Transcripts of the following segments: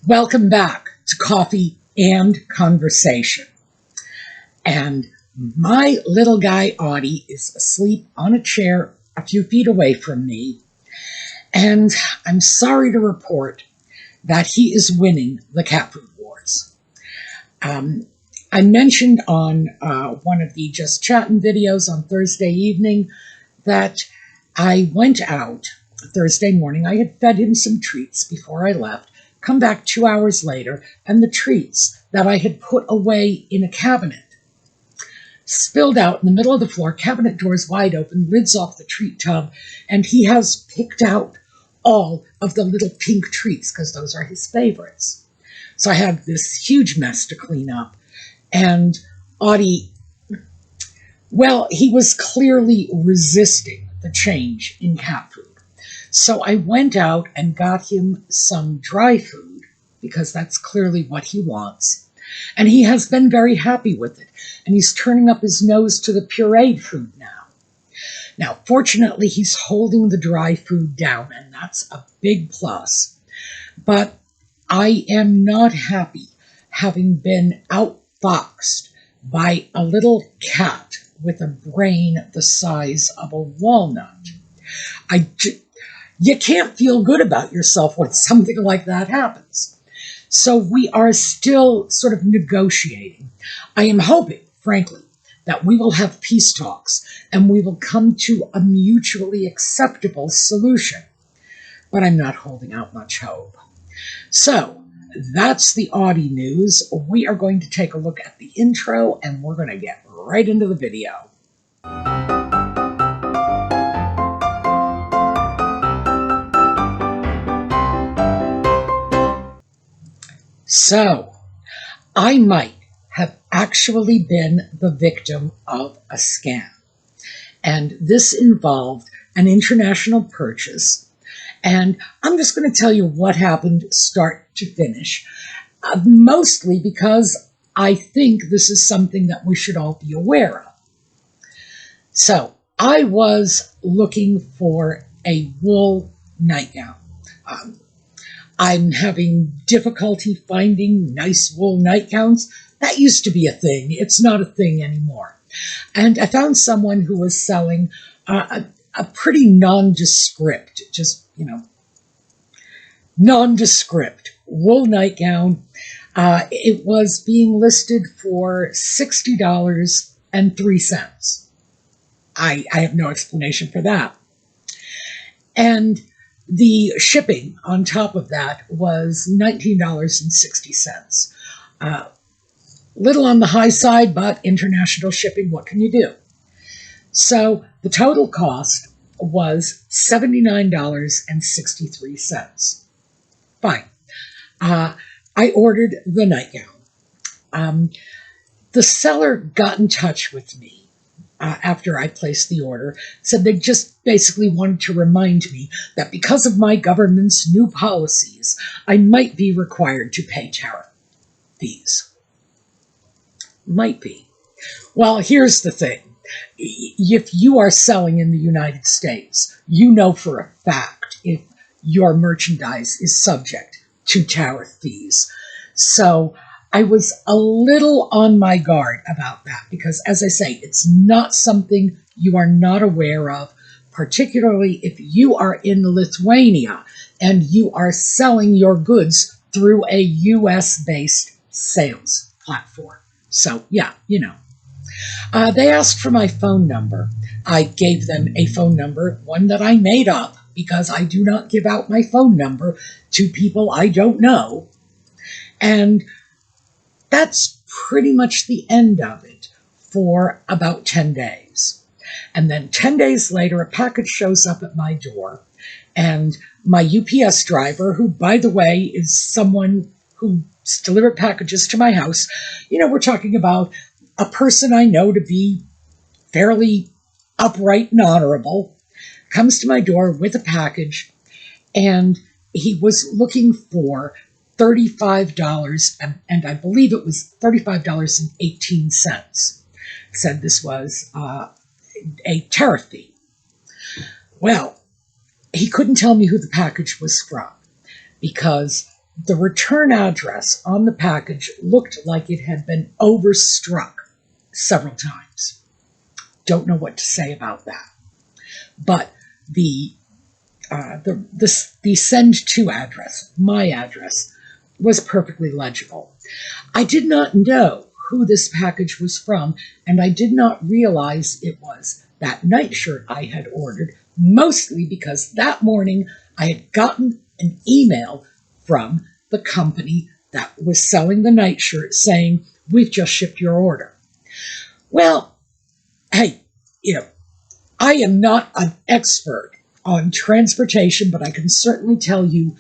Welcome back to Coffee and Conversation. And my little guy, Audie, is asleep on a chair a few feet away from me. And I'm sorry to report that he is winning the cat food wars. I mentioned on one of the Just Chatting videos on Thursday evening that I went out Thursday morning. I had fed him some treats before I left. Come back 2 hours later, and the treats that I had put away in a cabinet spilled out in the middle of the floor, cabinet doors wide open, lids off the treat tub, and he has picked out all of the little pink treats because those are his favorites. So I have this huge mess to clean up, and Audie, well, he was clearly resisting the change in cat food. So I went out and got him some dry food, because that's clearly what he wants. And he has been very happy with it. And he's turning up his nose to the pureed food now. Now, fortunately, he's holding the dry food down, and that's a big plus. But I am not happy having been outfoxed by a little cat with a brain the size of a walnut. You can't feel good about yourself when something like that happens. So we are still sort of negotiating. I am hoping, frankly, that we will have peace talks and we will come to a mutually acceptable solution. But I'm not holding out much hope. So that's the Audie news. We are going to take a look at the intro and we're going to get right into the video. So, I might have actually been the victim of a scam. And this involved an international purchase. And I'm just going to tell you what happened start to finish. Mostly because I think this is something that we should all be aware of. So, I was looking for a wool nightgown. I'm having difficulty finding nice wool nightgowns. That used to be a thing. It's not a thing anymore. And I found someone who was selling a pretty nondescript, nondescript wool nightgown. It was being listed for $60.03. I have no explanation for that. And the shipping on top of that was $19.60. Little on the high side, but international shipping, what can you do? So the total cost was $79.63. Fine. I ordered the nightgown. The seller got in touch with me after I placed the order, said they just basically wanted to remind me that because of my government's new policies, I might be required to pay tariff fees. Might be. Well, here's the thing. If you are selling in the United States, you know for a fact if your merchandise is subject to tariff fees. So I was a little on my guard about that because, as I say, it's not something you are not aware of, particularly if you are in Lithuania and you are selling your goods through a US-based sales platform. So, yeah, you know. They asked for my phone number. I gave them a phone number, one that I made up, because I do not give out my phone number to people I don't know. And that's pretty much the end of it for about 10 days. And then 10 days later, a package shows up at my door. And my UPS driver, who, by the way, is someone who delivered packages to my house, we're talking about a person I know to be fairly upright and honorable, comes to my door with a package, and he was looking for $35, and I believe it was $35.18. Said this was a tariff fee. Well, he couldn't tell me who the package was from because the return address on the package looked like it had been overstruck several times. Don't know what to say about that. But the send to address, my address, was perfectly legible. I did not know who this package was from, and I did not realize it was that nightshirt I had ordered, mostly because that morning I had gotten an email from the company that was selling the nightshirt saying, "We've just shipped your order." Well, hey, I am not an expert on transportation, but I can certainly tell you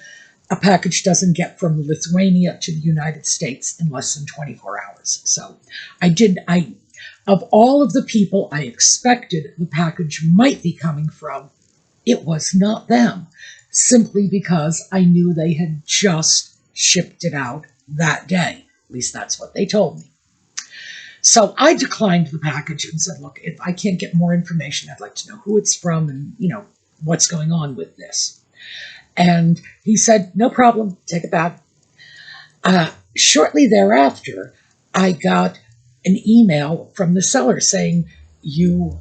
a package doesn't get from Lithuania to the United States in less than 24 hours. So of all of the people I expected the package might be coming from, it was not them, simply because I knew they had just shipped it out that day. At least that's what they told me. So I declined the package and said, look, if I can't get more information, I'd like to know who it's from and, what's going on with this. And he said, no problem, take it back. Shortly thereafter, I got an email from the seller saying, you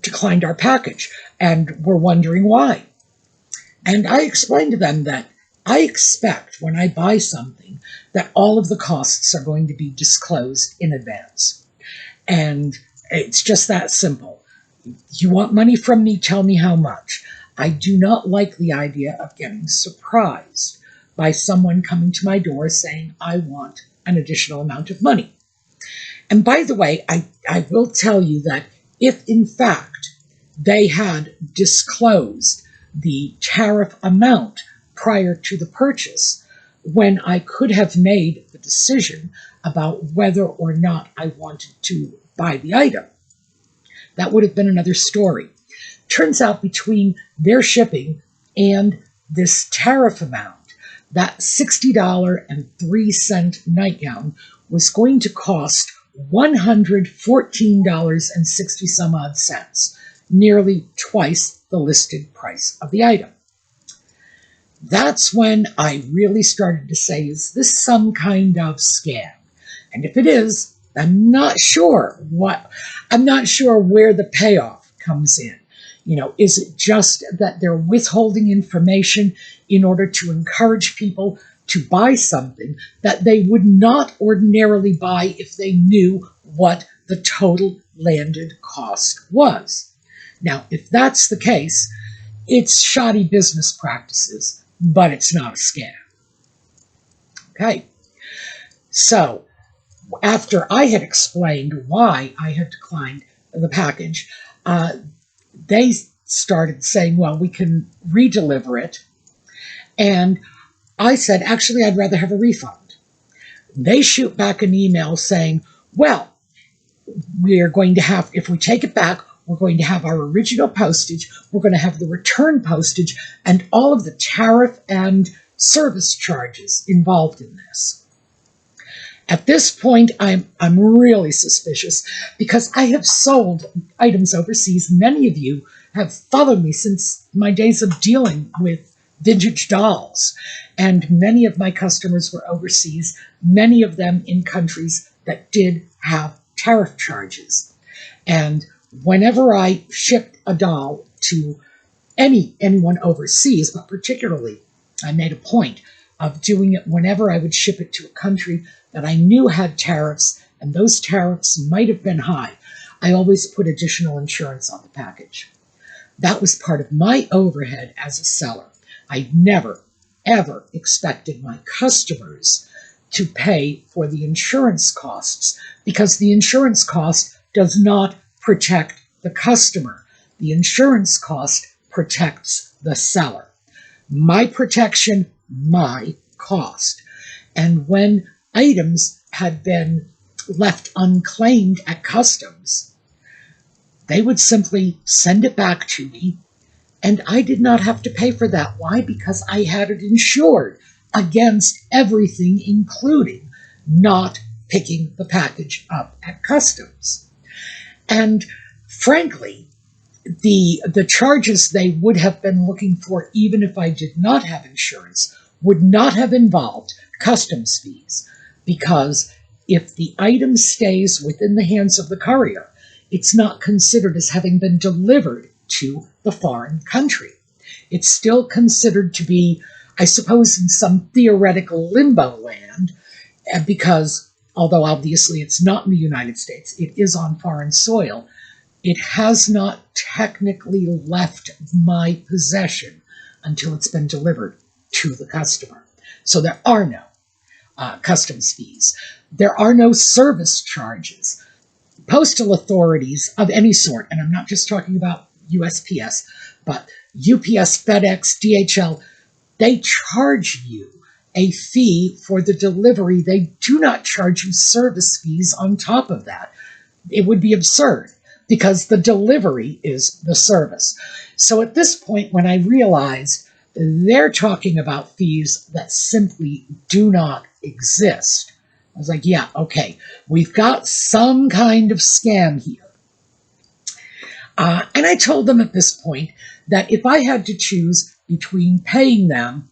declined our package, and we're wondering why. And I explained to them that I expect when I buy something that all of the costs are going to be disclosed in advance. And it's just that simple. You want money from me, tell me how much. I do not like the idea of getting surprised by someone coming to my door saying, I want an additional amount of money. And by the way, I will tell you that if in fact they had disclosed the tariff amount prior to the purchase, when I could have made the decision about whether or not I wanted to buy the item, that would have been another story. Turns out between their shipping and this tariff amount, that $60.03 nightgown was going to cost $114.60 some odd cents, nearly twice the listed price of the item. That's when I really started to say, is this some kind of scam? And if it is, I'm not sure where the payoff comes in. Is it just that they're withholding information in order to encourage people to buy something that they would not ordinarily buy if they knew what the total landed cost was? Now, if that's the case, it's shoddy business practices, but it's not a scam. Okay. So, after I had explained why I had declined the package, they started saying, well, we can redeliver it. And I said, actually, I'd rather have a refund. They shoot back an email saying, well, we're going to have, if we take it back, we're going to have our original postage, we're going to have the return postage, and all of the tariff and service charges involved in this. At this point, I'm really suspicious because I have sold items overseas. Many of you have followed me since my days of dealing with vintage dolls. And many of my customers were overseas, many of them in countries that did have tariff charges. And whenever I shipped a doll to anyone overseas, but particularly I made a point of doing it whenever I would ship it to a country that I knew had tariffs, and those tariffs might have been high, I always put additional insurance on the package. That was part of my overhead as a seller. I never, ever expected my customers to pay for the insurance costs because the insurance cost does not protect the customer. The insurance cost protects the seller. My protection, my cost. And when items had been left unclaimed at customs, they would simply send it back to me, and I did not have to pay for that. Why? Because I had it insured against everything, including not picking the package up at customs. And frankly, the charges they would have been looking for, even if I did not have insurance, would not have involved customs fees, because if the item stays within the hands of the courier, it's not considered as having been delivered to the foreign country. It's still considered to be, I suppose, in some theoretical limbo land, because although obviously it's not in the United States, it is on foreign soil, it has not technically left my possession until it's been delivered to the customer. So there are no customs fees. There are no service charges. Postal authorities of any sort, and I'm not just talking about USPS, but UPS, FedEx, DHL, they charge you a fee for the delivery. They do not charge you service fees on top of that. It would be absurd, because the delivery is the service. So at this point, when I realized they're talking about fees that simply do not exist, I was like, yeah, okay, we've got some kind of scam here. And I told them at this point that if I had to choose between paying them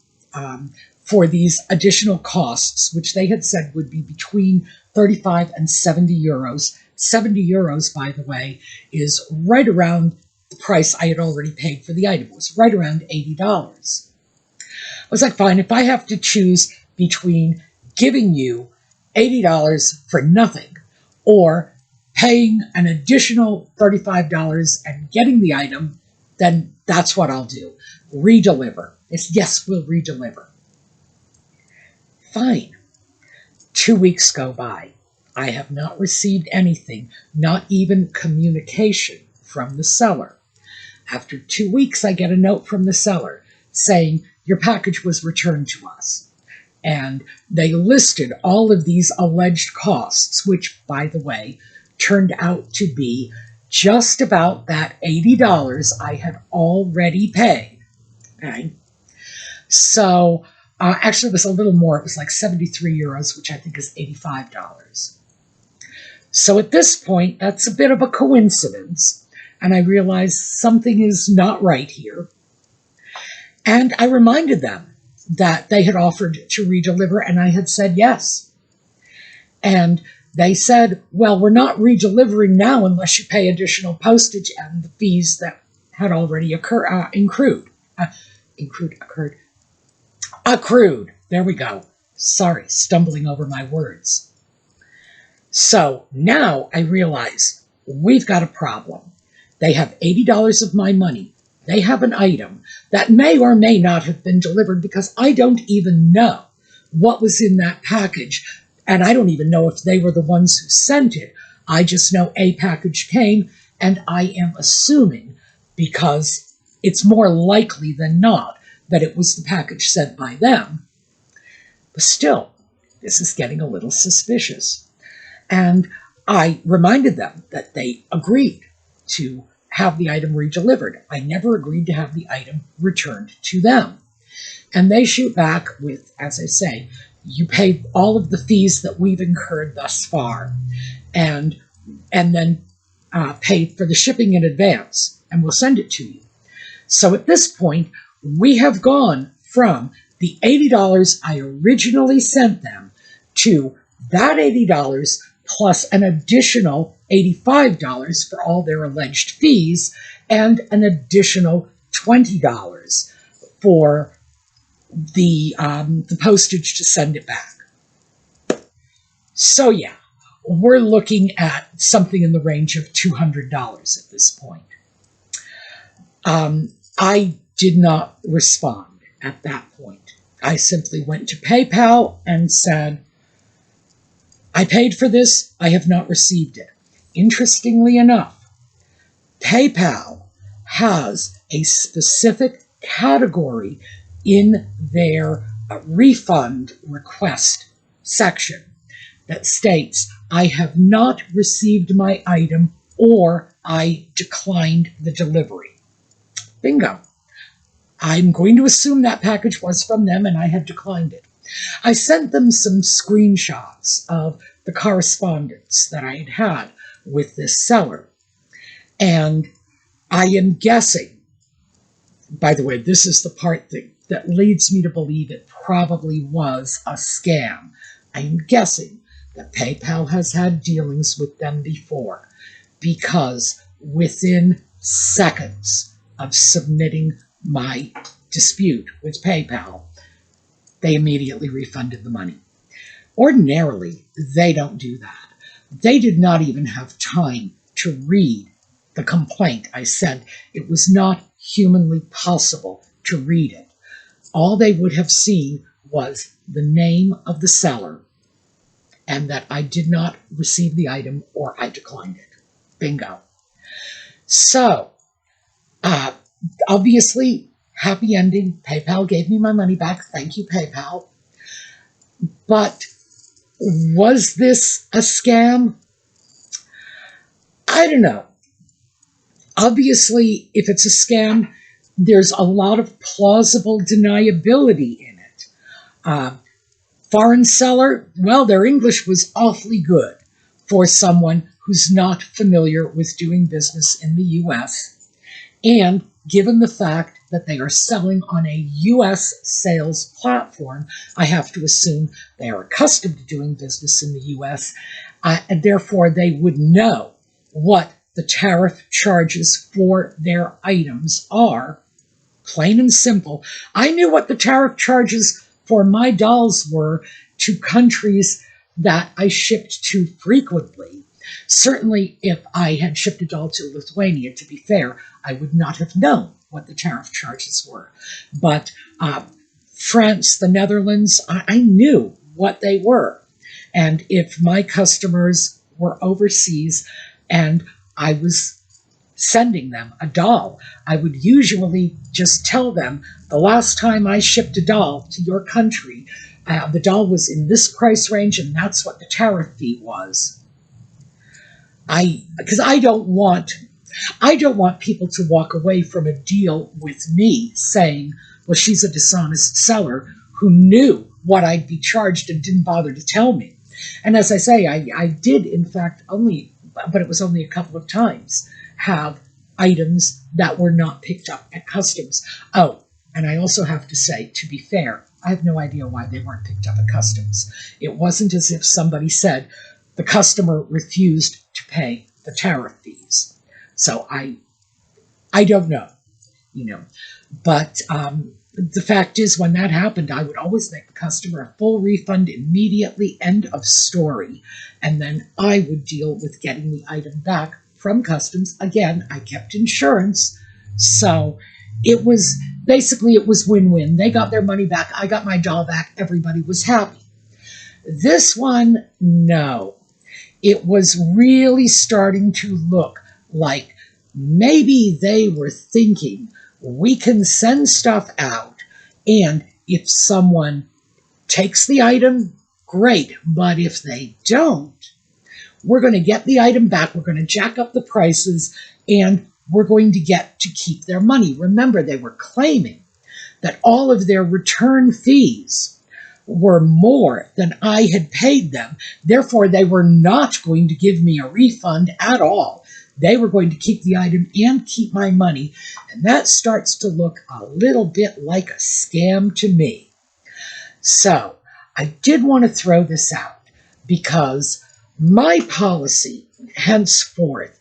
for these additional costs, which they had said would be between 35 and 70 euros. 70 euros, by the way, is right around the price I had already paid for the item. It was right around $80. I was like, fine, if I have to choose between giving you $80 for nothing or paying an additional $35 and getting the item, then that's what I'll do. Redeliver. Yes, we'll redeliver. Fine. 2 weeks go by. I have not received anything, not even communication from the seller. After 2 weeks, I get a note from the seller saying, your package was returned to us. And they listed all of these alleged costs, which, by the way, turned out to be just about that $80 I had already paid. Okay? So, actually, it was a little more. It was like 73 euros, which I think is $85. So at this point, that's a bit of a coincidence, and I realized something is not right here. And I reminded them that they had offered to redeliver, and I had said yes. And they said, well, we're not redelivering now unless you pay additional postage and the fees that had already accrued. There we go. Sorry, stumbling over my words. So now I realize we've got a problem. They have $80 of my money. They have an item that may or may not have been delivered, because I don't even know what was in that package. And I don't even know if they were the ones who sent it. I just know a package came, and I am assuming, because it's more likely than not, that it was the package sent by them. But still, this is getting a little suspicious. And I reminded them that they agreed to have the item redelivered. I never agreed to have the item returned to them. And they shoot back with, as I say, you pay all of the fees that we've incurred thus far, and then pay for the shipping in advance, and we'll send it to you. So at this point, we have gone from the $80 I originally sent them to that $80 plus an additional $85 for all their alleged fees, and an additional $20 for the postage to send it back. So yeah, we're looking at something in the range of $200 at this point. I did not respond at that point. I simply went to PayPal and said, I paid for this, I have not received it. Interestingly enough, PayPal has a specific category in their refund request section that states, I have not received my item, or I declined the delivery. Bingo. I'm going to assume that package was from them and I had declined it. I sent them some screenshots of the correspondence that I had had with this seller. And I am guessing, by the way, this is the part that that leads me to believe it probably was a scam. I'm guessing that PayPal has had dealings with them before, because within seconds of submitting my dispute with PayPal, they immediately refunded the money. Ordinarily, they don't do that. They did not even have time to read the complaint. I said it was not humanly possible to read it. All they would have seen was the name of the seller and that I did not receive the item or I declined it. Bingo. So, obviously, happy ending. PayPal gave me my money back. Thank you, PayPal. But was this a scam? I don't know. Obviously, if it's a scam, there's a lot of plausible deniability in it. Foreign seller, well, their English was awfully good for someone who's not familiar with doing business in the U.S. And given the fact that they are selling on a U.S. sales platform, I have to assume they are accustomed to doing business in the U.S., and therefore they would know what the tariff charges for their items are. Plain and simple. I knew what the tariff charges for my dolls were to countries that I shipped to frequently. Certainly, if I had shipped a doll to Lithuania, to be fair, I would not have known what the tariff charges were. But France, the Netherlands, I knew what they were. And if my customers were overseas and I was sending them a doll, I would usually just tell them, the last time I shipped a doll to your country, the doll was in this price range and that's what the tariff fee was. Because I don't want people to walk away from a deal with me saying, well, she's a dishonest seller who knew what I'd be charged and didn't bother to tell me. And as I say, I did, in fact, but it was only a couple of times, have items that were not picked up at customs. Oh, and I also have to say, to be fair, I have no idea why they weren't picked up at customs. It wasn't as if somebody said the customer refused to pay the tariff fees. So I don't know, But the fact is, when that happened, I would always make the customer a full refund immediately, end of story. And then I would deal with getting the item back from customs. Again, I kept insurance. So it was win-win. They got their money back. I got my doll back. Everybody was happy. This one, no. It was really starting to look like maybe they were thinking, we can send stuff out, and if someone takes the item, great. But if they don't, we're going to get the item back, we're going to jack up the prices, and we're going to get to keep their money. Remember, they were claiming that all of their return fees were more than I had paid them. Therefore, they were not going to give me a refund at all. They were going to keep the item and keep my money. And that starts to look a little bit like a scam to me. So I did want to throw this out because my policy henceforth,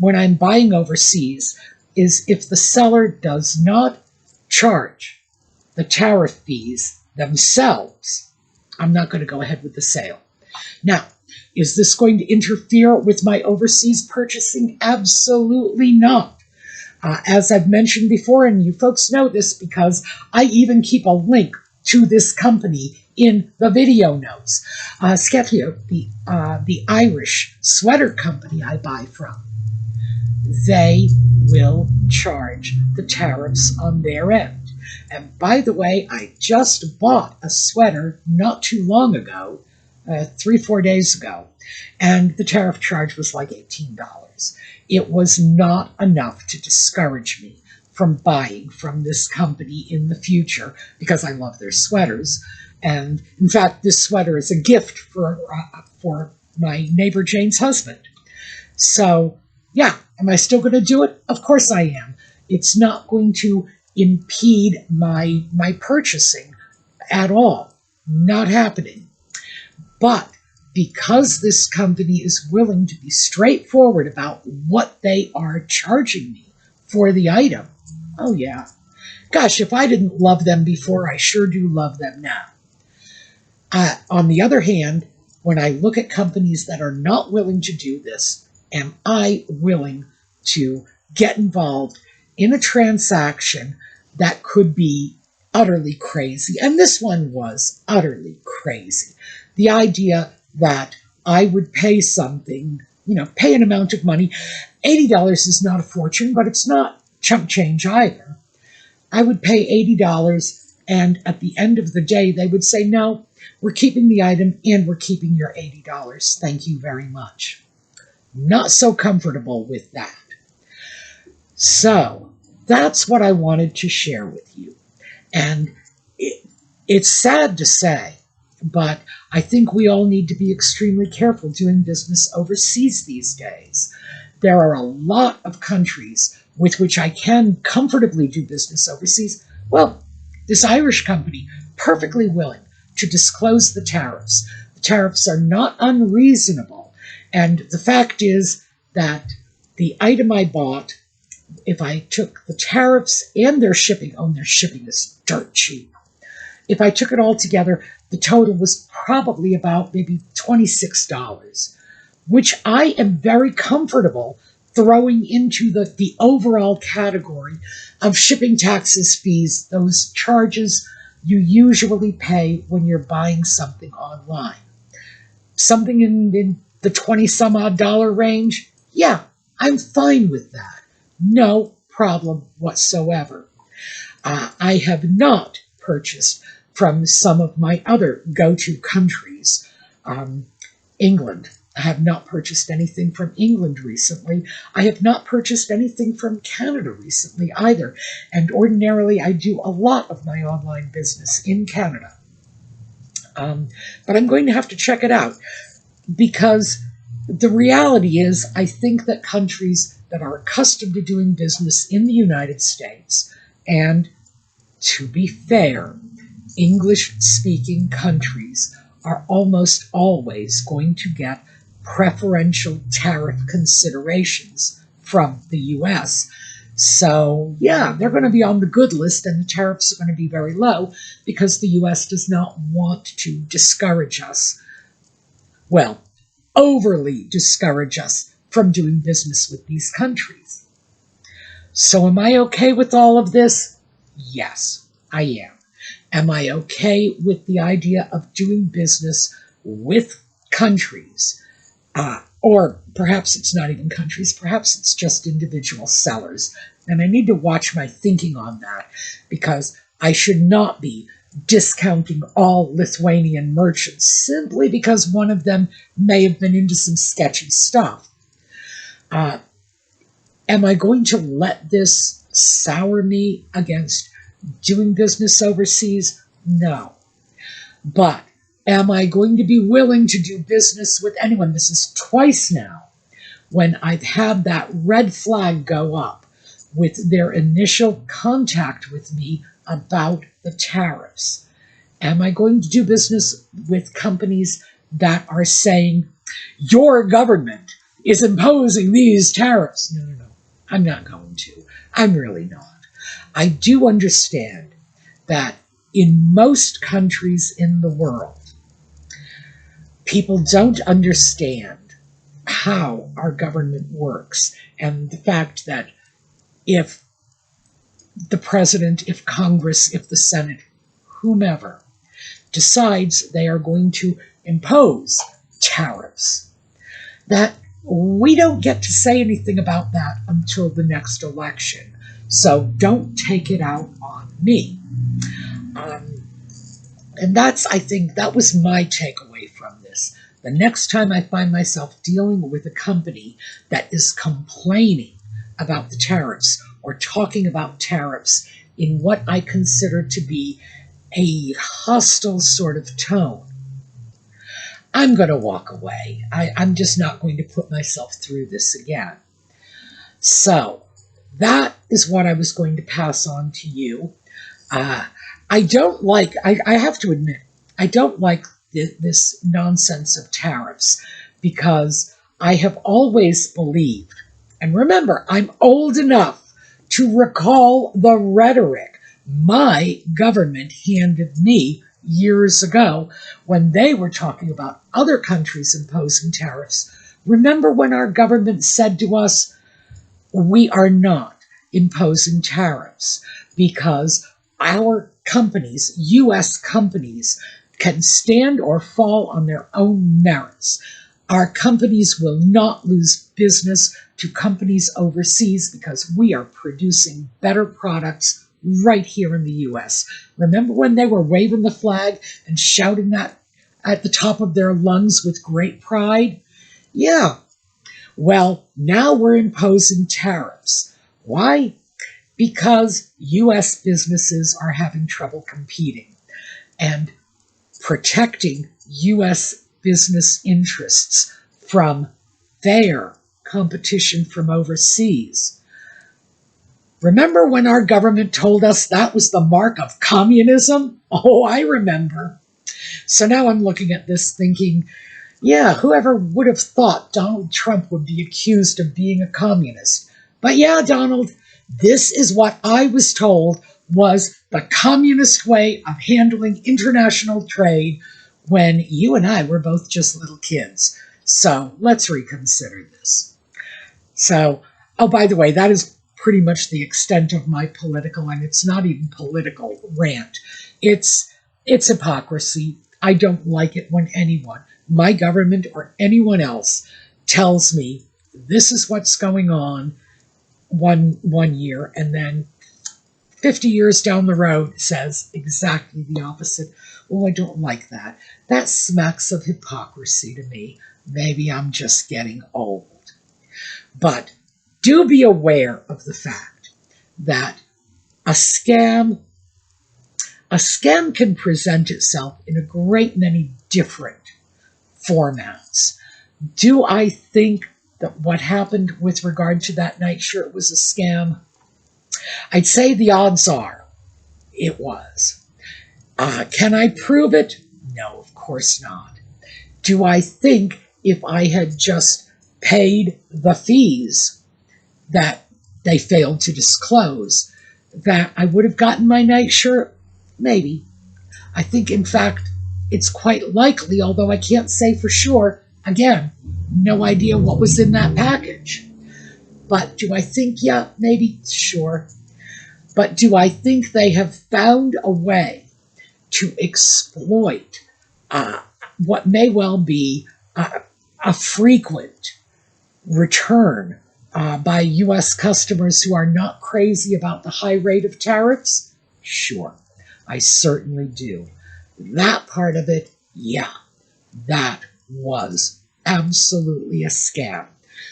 when I'm buying overseas, is if the seller does not charge the tariff fees themselves, I'm not going to go ahead with the sale. Now, is this going to interfere with my overseas purchasing? Absolutely not. As I've mentioned before, and you folks know this because I even keep a link to this company in the video notes. Sketio, the Irish sweater company I buy from, they will charge the tariffs on their end. And by the way, I just bought a sweater not too long ago, 3-4 days ago, and the tariff charge was like $18. It was not enough to discourage me from buying from this company in the future because I love their sweaters. And in fact, this sweater is a gift for my neighbor Jane's husband. So yeah, am I still going to do it? Of course I am. It's not going to impede my purchasing at all. Not happening. But because this company is willing to be straightforward about what they are charging me for the item, oh yeah. Gosh, if I didn't love them before, I sure do love them now. On the other hand, when I look at companies that are not willing to do this, am I willing to get involved in a transaction that could be utterly crazy? And this one was utterly crazy. The idea that I would pay something, pay an amount of money. $80 is not a fortune, but it's not chump change either. I would pay $80, and at the end of the day, they would say, no, we're keeping the item and we're keeping your $80. Thank you very much. Not so comfortable with that. So that's what I wanted to share with you. And it's sad to say, but I think we all need to be extremely careful doing business overseas these days. There are a lot of countries with which I can comfortably do business overseas. Well, this Irish company, perfectly willing to disclose the tariffs. The tariffs are not unreasonable. And the fact is that the item I bought, if I took the tariffs and their shipping is dirt cheap. If I took it all together, the total was probably about maybe $26, which I am very comfortable throwing into the overall category of shipping taxes, fees, those charges you usually pay when you're buying something online. Something in the 20-some-odd dollar range? Yeah, I'm fine with that. No problem whatsoever. I have not purchased from some of my other go-to countries. England. I have not purchased anything from England recently. I have not purchased anything from Canada recently either. And ordinarily, I do a lot of my online business in Canada. But I'm going to have to check it out, because the reality is I think that countries that are accustomed to doing business in the United States, and to be fair, English-speaking countries are almost always going to get preferential tariff considerations from the U.S. So, yeah, they're going to be on the good list, and the tariffs are going to be very low because the U.S. does not want to discourage us, well, overly discourage us from doing business with these countries. So am I okay with all of this? Yes, I am. Am I okay with the idea of doing business with countries? Or perhaps it's not even countries, perhaps it's just individual sellers. And I need to watch my thinking on that, because I should not be discounting all Lithuanian merchants simply because one of them may have been into some sketchy stuff. Am I going to let this sour me against doing business overseas? No. But am I going to be willing to do business with anyone? This is twice now when I've had that red flag go up with their initial contact with me about the tariffs. Am I going to do business with companies that are saying, your government is imposing these tariffs? No. I'm not going to. I'm really not. I do understand that in most countries in the world, people don't understand how our government works, and the fact that if the president, if Congress, if the Senate, whomever, decides they are going to impose tariffs, that we don't get to say anything about that until the next election. So don't take it out on me. And I think that was my takeaway from this. The next time I find myself dealing with a company that is complaining about the tariffs or talking about tariffs in what I consider to be a hostile sort of tone, I'm going to walk away. I'm just not going to put myself through this again. So, that is what I was going to pass on to you. I don't like, I have to admit, I don't like this nonsense of tariffs, because I have always believed, and remember, I'm old enough to recall the rhetoric my government handed me years ago when they were talking about other countries imposing tariffs. Remember when our government said to us, we are not imposing tariffs because our companies, U.S. companies, can stand or fall on their own merits. Our companies will not lose business to companies overseas because we are producing better products right here in the U.S. Remember when they were waving the flag and shouting that at the top of their lungs with great pride? Yeah. Well, now we're imposing tariffs. Why? Because U.S. businesses are having trouble competing and protecting U.S. business interests from their competition from overseas. Remember when our government told us that was the mark of communism? Oh, I remember. So now I'm looking at this thinking, yeah, whoever would have thought Donald Trump would be accused of being a communist? But yeah, Donald, this is what I was told was the communist way of handling international trade when you and I were both just little kids. So let's reconsider this. So, oh, by the way, that is pretty much the extent of my political, and it's not even political rant. It's hypocrisy. I don't like it when anyone, my government or anyone else, tells me this is what's going on one year, and then 50 years down the road says exactly the opposite. Oh, I don't like that. That smacks of hypocrisy to me. Maybe I'm just getting old. But do be aware of the fact that a scam can present itself in a great many different formats. Do I think that what happened with regard to that nightshirt was a scam? I'd say the odds are it was. Can I prove it? No, of course not. Do I think if I had just paid the fees that they failed to disclose, that I would have gotten my nightshirt? Maybe. I think, in fact, it's quite likely, although I can't say for sure. Again, no idea what was in that package. But do I think, yeah, maybe, sure. But do I think they have found a way to exploit what may well be a frequent return by U.S. customers who are not crazy about the high rate of tariffs? Sure, I certainly do. That part of it, yeah, that was absolutely a scam.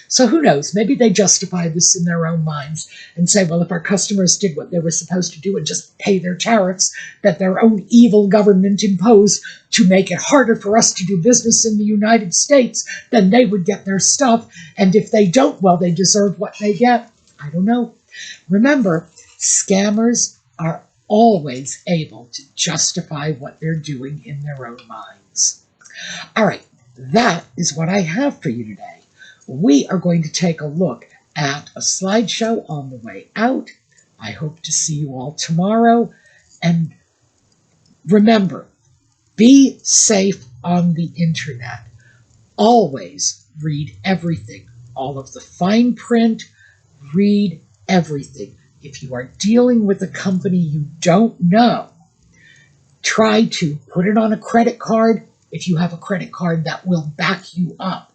So who knows, maybe they justify this in their own minds and say, well, if our customers did what they were supposed to do and just pay their tariffs that their own evil government imposed to make it harder for us to do business in the United States, then they would get their stuff. And if they don't, well, they deserve what they get. I don't know. Remember, scammers are always able to justify what they're doing in their own minds. All right, that is what I have for you today. We are going to take a look at a slideshow on the way out. I hope to see you all tomorrow. And remember, be safe on the internet. Always read everything. All of the fine print, read everything. If you are dealing with a company you don't know, try to put it on a credit card if you have a credit card that will back you up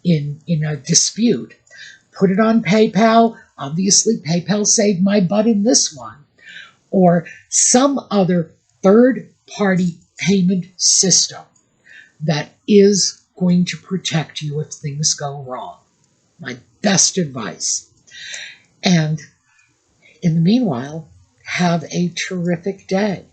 in a dispute. Put it on PayPal. Obviously, PayPal saved my butt in this one. Or some other third-party payment system that is going to protect you if things go wrong. My best advice. And in the meanwhile, have a terrific day.